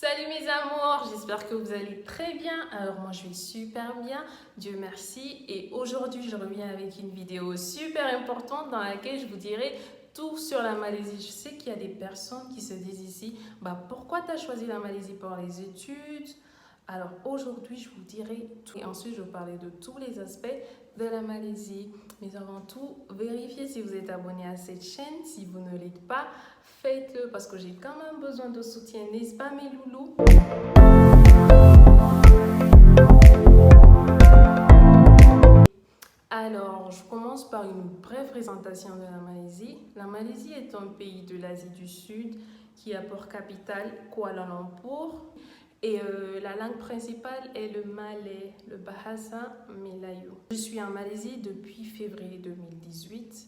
Salut mes amours, j'espère que vous allez très bien. Alors moi je vais super bien, Dieu merci. Et aujourd'hui je reviens avec une vidéo super importante dans laquelle je vous dirai tout sur la Malaisie. Je sais qu'il y a des personnes qui se disent ici, pourquoi tu as choisi la Malaisie pour les études? Alors aujourd'hui je vous dirai tout. Et ensuite je vais vous parler de tous les aspects de la Malaisie. Mais avant tout, vérifiez si vous êtes abonné à cette chaîne. Si vous ne l'êtes pas, faites-le parce que j'ai quand même besoin de soutien, n'est-ce pas mes loulous? Alors, je commence par une brève présentation de la Malaisie. La Malaisie est un pays de l'Asie du Sud qui a pour capitale Kuala Lumpur. Et la langue principale est le malais, le Bahasa Melayu. Je suis en Malaisie depuis février 2018,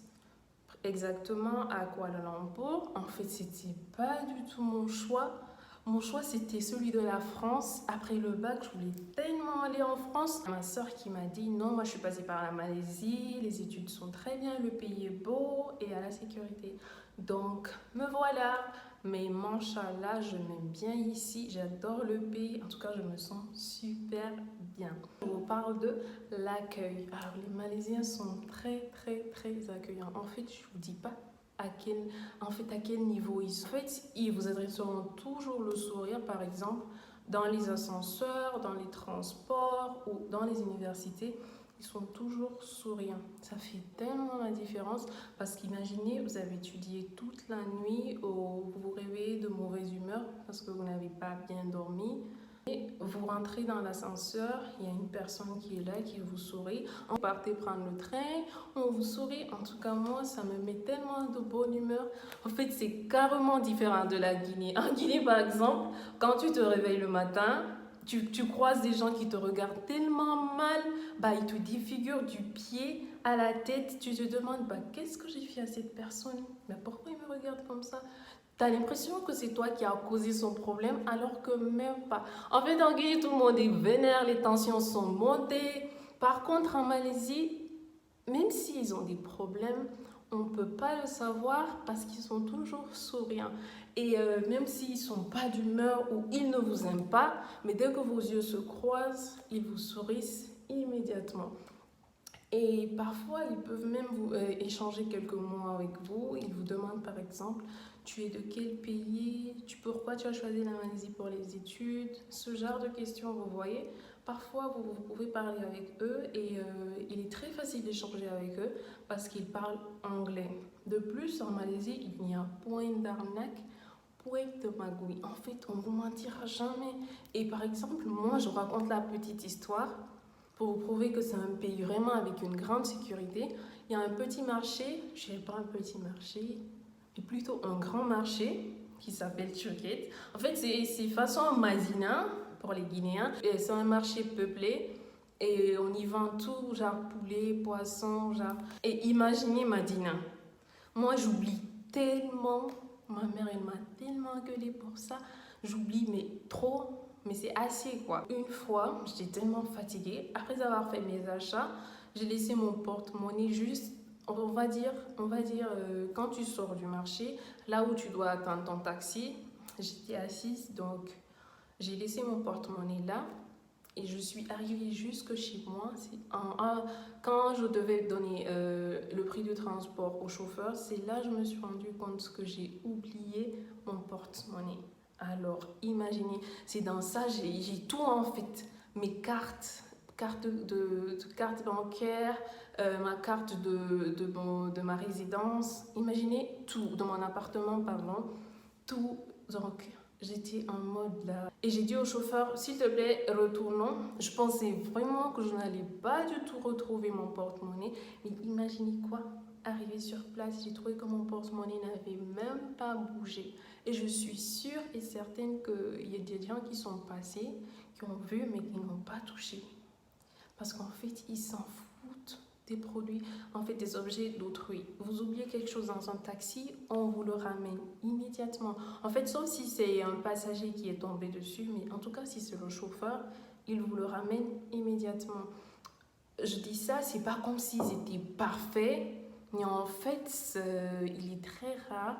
exactement à Kuala Lumpur. En fait, c'était pas du tout mon choix. Mon choix, c'était celui de la France. Après le bac, je voulais tellement aller en France. Ma soeur qui m'a dit, non, moi je suis passée par la Malaisie, les études sont très bien, le pays est beau et à la sécurité. Donc, me voilà. Mais Manchallah, je m'aime bien ici, j'adore le pays. En tout cas, je me sens super bien. Je vous parle de l'accueil. Alors, les Malaisiens sont très, très, très accueillants. En fait, je vous dis pas à quel niveau ils sont. En fait, ils vous adresseront toujours le sourire, par exemple, dans les ascenseurs, dans les transports ou dans les universités. Ils sont toujours souriants. Ça fait tellement la différence parce qu'imaginez, vous avez étudié toute la nuit ou vous vous réveillez de mauvaise humeur parce que vous n'avez pas bien dormi. Et vous rentrez dans l'ascenseur, il y a une personne qui est là, qui vous sourit. On partez prendre le train, on vous sourit. En tout cas, moi, ça me met tellement de bonne humeur. En fait, c'est carrément différent de la Guinée. En Guinée, par exemple, quand tu te réveilles le matin, tu croises des gens qui te regardent tellement mal, ils te défigurent du pied à la tête. Tu te demandes, qu'est-ce que j'ai fait à cette personne? Mais pourquoi il me regarde comme ça? T'as l'impression que c'est toi qui as causé son problème alors que même pas. En fait, en Guinée, tout le monde est vénère, les tensions sont montées. Par contre, en Malaisie, même s'ils ont des problèmes, on ne peut pas le savoir parce qu'ils sont toujours souriants. Et même s'ils ne sont pas d'humeur ou ils ne vous aiment pas, mais dès que vos yeux se croisent, ils vous sourissent immédiatement. Et parfois, ils peuvent même vous échanger quelques mots avec vous. Ils vous demandent par exemple, tu es de quel pays? Pourquoi tu as choisi la Malaisie pour les études? Ce genre de questions, vous voyez. Parfois, vous pouvez parler avec eux et il est très facile d'échanger avec eux parce qu'ils parlent anglais. De plus, en Malaisie, il n'y a point d'arnaque, point de magouille. En fait, on ne vous mentira jamais. Et par exemple, moi, je raconte la petite histoire pour vous prouver que c'est un pays vraiment avec une grande sécurité. Il y a un petit marché, je ne sais pas un petit marché, mais plutôt un grand marché qui s'appelle Chuket. En fait, c'est façon Madina pour les Guinéens. C'est un marché peuplé et on y vend tout, genre poulet, poisson, genre. Et imaginez Madina. Moi, j'oublie tellement. Ma mère, elle m'a tellement engueulée pour ça. J'oublie, mais trop. Mais c'est assez, quoi. Une fois, j'étais tellement fatiguée. Après avoir fait mes achats, j'ai laissé mon porte-monnaie juste, quand tu sors du marché, là où tu dois attendre ton taxi. J'étais assise, donc j'ai laissé mon porte-monnaie là. Et je suis arrivée jusque chez moi. Quand je devais donner le prix du transport au chauffeur, c'est là que je me suis rendu compte que j'ai oublié mon porte-monnaie. Alors, imaginez, c'est dans ça, j'ai tout en fait. Mes cartes, carte bancaire, ma carte de ma résidence. Imaginez tout, de mon appartement, pardon. Tout, donc j'étais en mode là. Et j'ai dit au chauffeur, s'il te plaît, retournons. Je pensais vraiment que je n'allais pas du tout retrouver mon porte-monnaie. Mais imaginez quoi? Arrivé sur place, j'ai trouvé que mon porte-monnaie n'avait même pas bougé. Et je suis sûre et certaine qu'il y a des gens qui sont passés, qui ont vu, mais qui n'ont pas touché. Parce qu'en fait, ils s'en foutent des produits, en fait des objets d'autrui. Vous oubliez quelque chose dans un taxi, on vous le ramène immédiatement. En fait, sauf si c'est un passager qui est tombé dessus, mais en tout cas, si c'est le chauffeur, il vous le ramène immédiatement. Je dis ça, c'est pas comme s'ils étaient parfaits, mais en fait, il est très rare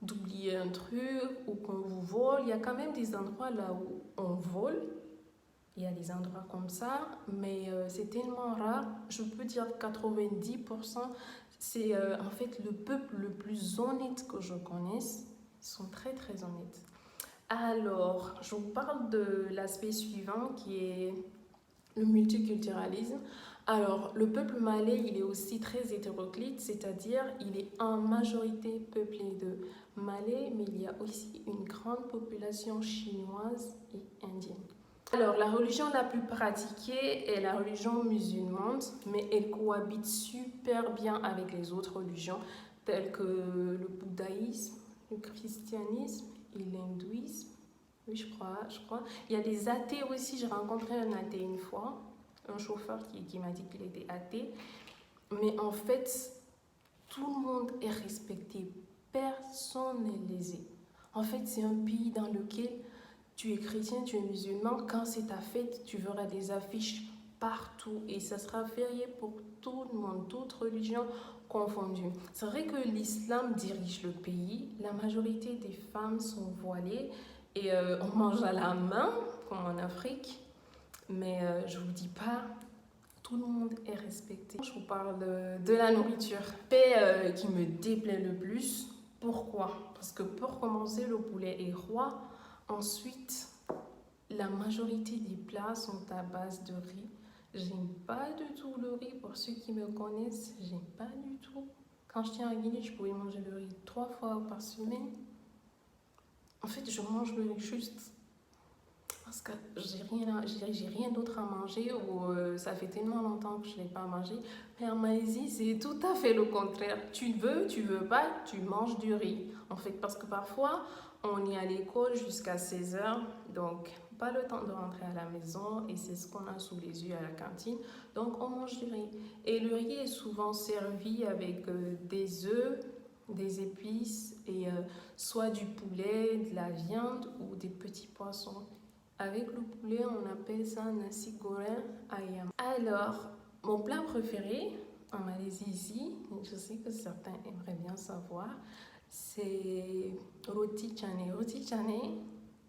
d'oublier un truc ou qu'on vous vole. Il y a quand même des endroits là où on vole. Il y a des endroits comme ça, mais c'est tellement rare. Je peux dire 90%, c'est en fait le peuple le plus honnête que je connaisse. Ils sont très très honnêtes. Alors, je vous parle de l'aspect suivant qui est le multiculturalisme. Alors, le peuple malais, il est aussi très hétéroclite, c'est-à-dire il est en majorité peuplé de Malais, mais il y a aussi une grande population chinoise et indienne. Alors, la religion la plus pratiquée est la religion musulmane, mais elle cohabite super bien avec les autres religions, telles que le bouddhisme, le christianisme et l'hindouisme. Oui, je crois. Il y a des athées aussi. J'ai rencontré un athée une fois, un chauffeur qui m'a dit qu'il était athée. Mais en fait, tout le monde est respecté. Personne n'est lésé. En fait, c'est un pays dans lequel tu es chrétien, tu es musulman. Quand c'est ta fête, tu verras des affiches partout et ça sera férié pour tout le monde, toute religion confondue. C'est vrai que l'islam dirige le pays. La majorité des femmes sont voilées. Et on mange à la main, comme en Afrique. Mais je ne vous dis pas, tout le monde est respecté. Je vous parle de la nourriture. Qui me déplaît le plus. Pourquoi? Parce que pour commencer, le poulet est roi. Ensuite, la majorité des plats sont à base de riz. J'aime pas du tout le riz. Pour ceux qui me connaissent, j'aime pas du tout. Quand j'étais en Guinée, je pouvais manger le riz 3 fois par semaine. En fait, je mange le riz juste parce que j'ai rien d'autre à manger ou ça fait tellement longtemps que je ne l'ai pas mangé. Mais en Malaisie, c'est tout à fait le contraire. Tu veux pas, tu manges du riz. En fait, parce que parfois, on est à l'école jusqu'à 16h, donc pas le temps de rentrer à la maison et c'est ce qu'on a sous les yeux à la cantine. Donc, on mange du riz. Et le riz est souvent servi avec des œufs, des épices et soit du poulet, de la viande ou des petits poissons. Avec le poulet, on appelle ça nasi goreng ayam. Alors, mon plat préféré en Malaisie ici, je sais que certains aimeraient bien savoir, c'est roti canai. Roti canai,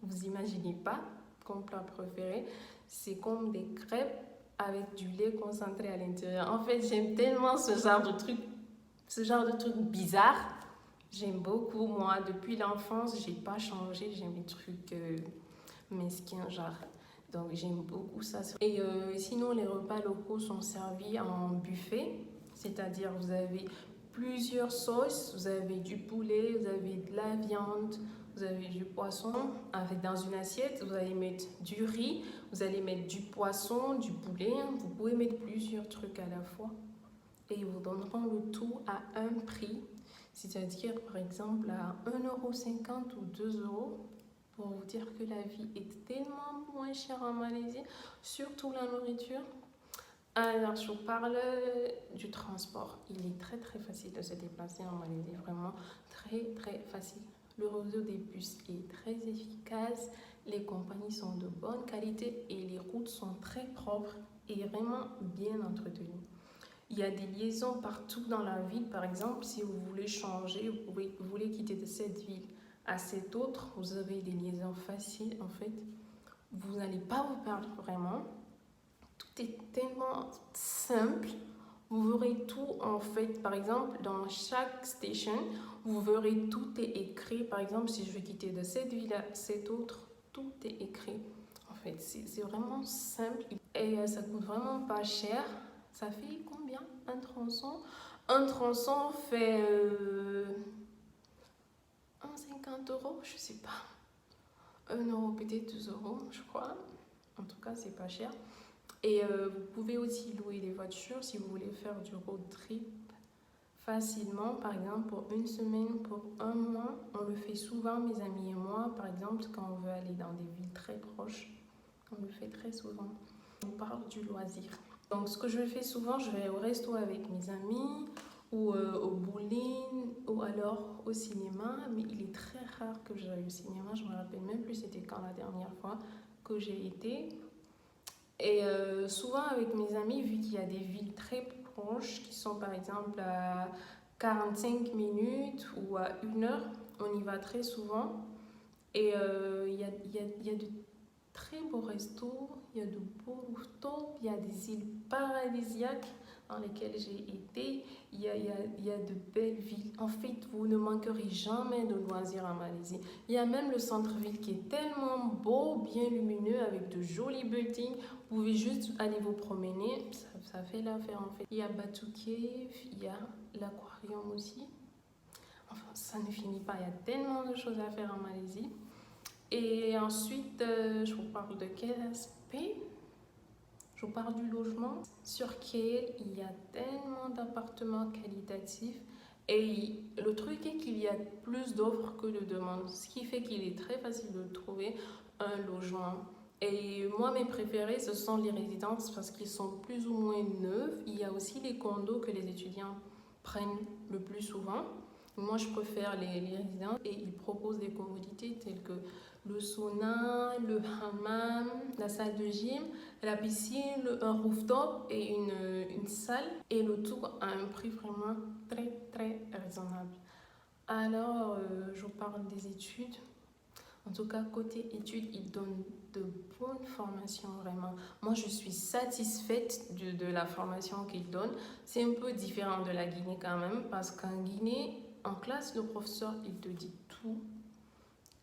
vous imaginez pas comme plat préféré, c'est comme des crêpes avec du lait concentré à l'intérieur. En fait, j'aime tellement ce genre de truc bizarre. J'aime beaucoup, moi, depuis l'enfance, j'ai pas changé, j'aime les trucs mesquins, genre. Donc, j'aime beaucoup ça. Et sinon, les repas locaux sont servis en buffet, c'est-à-dire vous avez plusieurs sauces, vous avez du poulet, vous avez de la viande, vous avez du poisson. Dans une assiette, vous allez mettre du riz, vous allez mettre du poisson, du poulet. Vous pouvez mettre plusieurs trucs à la fois. Et ils vous donneront le tout à un prix. C'est-à-dire, par exemple, à 1,50 € ou 2 €, pour vous dire que la vie est tellement moins chère en Malaisie, surtout la nourriture. Alors, je vous parle du transport. Il est très très facile de se déplacer en Malaisie, vraiment très très facile. Le réseau des bus est très efficace, les compagnies sont de bonne qualité et les routes sont très propres et vraiment bien entretenues. Il y a des liaisons partout dans la ville. Par exemple, si vous voulez changer, vous voulez quitter de cette ville à cette autre, vous avez des liaisons faciles. En fait, vous n'allez pas vous perdre vraiment. Tout est tellement simple. Vous verrez tout en fait. Par exemple, dans chaque station, vous verrez tout est écrit. Par exemple, si je veux quitter de cette ville à cette autre, tout est écrit. En fait, c'est vraiment simple et ça coûte vraiment pas cher. Ça fait combien un tronçon? Un tronçon fait 1,50 €, je sais pas. 1 € peut-être, 2 €, je crois. En tout cas, c'est pas cher. Et vous pouvez aussi louer des voitures si vous voulez faire du road trip facilement. Par exemple, pour une semaine, pour un mois. On le fait souvent, mes amis et moi. Par exemple, quand on veut aller dans des villes très proches, on le fait très souvent. On parle du loisir. Donc, ce que je fais souvent, je vais au resto avec mes amis ou au bowling ou alors au cinéma. Mais il est très rare que j'aille au cinéma. Je me rappelle même plus c'était quand la dernière fois que j'ai été. Et souvent avec mes amis, vu qu'il y a des villes très proches qui sont par exemple à 45 minutes ou à 1 heure, on y va très souvent. Et il y a de très beaux restos, il y a de beaux rooftops, il y a des îles paradisiaques dans lesquelles j'ai été, il y a de belles villes. En fait, vous ne manquerez jamais de loisirs en Malaisie. Il y a même le centre-ville qui est tellement beau, bien lumineux, avec de jolis buildings. Vous pouvez juste aller vous promener, ça fait l'affaire en fait. Il y a Batu Cave, il y a l'aquarium aussi. Enfin, ça ne finit pas, il y a tellement de choses à faire en Malaisie. Et ensuite, je vous parle de quel aspect? Je vous parle du logement. Sur Kiel, il y a tellement d'appartements qualitatifs. Et le truc est qu'il y a plus d'offres que de demandes, ce qui fait qu'il est très facile de trouver un logement. Et moi, mes préférés, ce sont les résidences parce qu'ils sont plus ou moins neufs. Il y a aussi les condos que les étudiants prennent le plus souvent. Moi, je préfère les résidences et ils proposent des commodités telles que le sauna, le hammam, la salle de gym, la piscine, un rooftop et une salle. Et le tout à un prix vraiment très raisonnable. Alors, je vous parle des études. En tout cas, côté études, ils donnent de bonnes formations, vraiment. Moi, je suis satisfaite de la formation qu'ils donnent. C'est un peu différent de la Guinée quand même, parce qu'en Guinée, en classe, le professeur, il te dit tout.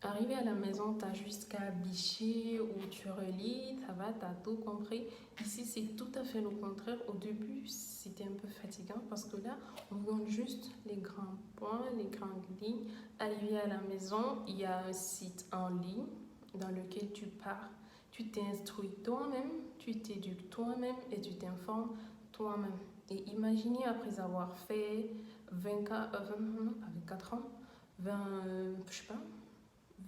Arrivé à la maison, tu as juste qu'à bicher ou tu relis, ça va, tu as tout compris. Ici, c'est tout à fait le contraire. Au début, c'était un peu fatigant parce que là, on vous donne juste les grands points, les grandes lignes. Arrivé à la maison, il y a un site en ligne dans lequel tu pars. Tu t'instruis toi-même, tu t'éduques toi-même et tu t'informes toi-même. Et imaginez après avoir fait 24 ans, je sais pas,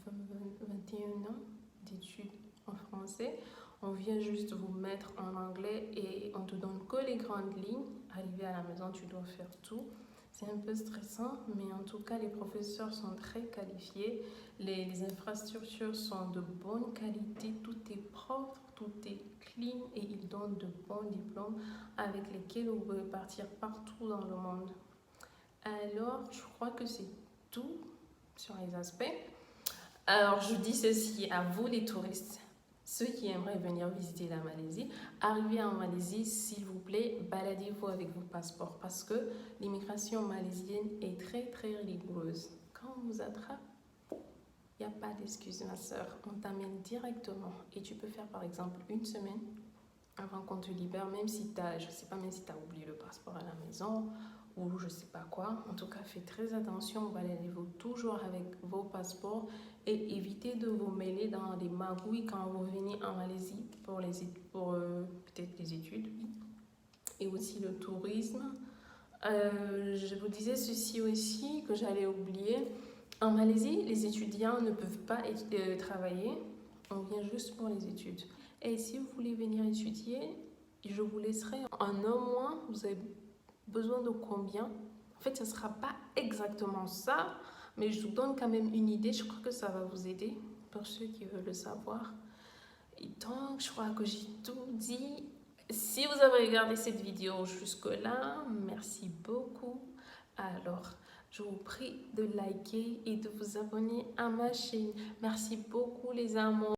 21 ans d'études en français. On vient juste vous mettre en anglais et on te donne que les grandes lignes. Arrivé à la maison, tu dois faire tout. C'est un peu stressant, mais en tout cas, les professeurs sont très qualifiés. Les infrastructures sont de bonne qualité. Tout est propre, tout est clean et ils donnent de bons diplômes avec lesquels vous pouvez partir partout dans le monde. Alors, je crois que c'est tout sur les aspects. Alors, je dis ceci à vous les touristes, ceux qui aimeraient venir visiter la Malaisie, arrivez en Malaisie, s'il vous plaît, baladez-vous avec vos passeports parce que l'immigration malaisienne est très rigoureuse. Quand on vous attrape, il n'y a pas d'excuse, ma soeur, on t'amène directement et tu peux faire par exemple une semaine avant qu'on te libère, même si je sais pas, même si tu as oublié le passeport à la maison ou je sais pas quoi. En tout cas, faites très attention, baladez-vous toujours avec vos passeports et évitez de vous mêler dans les magouilles quand vous venez en Malaisie pour peut-être les études, oui, et aussi le tourisme. Je vous disais ceci aussi que j'allais oublier. En Malaisie, les étudiants ne peuvent pas travailler, on vient juste pour les études. Et si vous voulez venir étudier, je vous laisserai en un mois, vous avez besoin de combien? En fait, ce ne sera pas exactement ça, mais je vous donne quand même une idée. Je crois que ça va vous aider pour ceux qui veulent le savoir. Et donc, je crois que j'ai tout dit. Si vous avez regardé cette vidéo jusque-là, merci beaucoup. Alors, je vous prie de liker et de vous abonner à ma chaîne. Merci beaucoup les amours.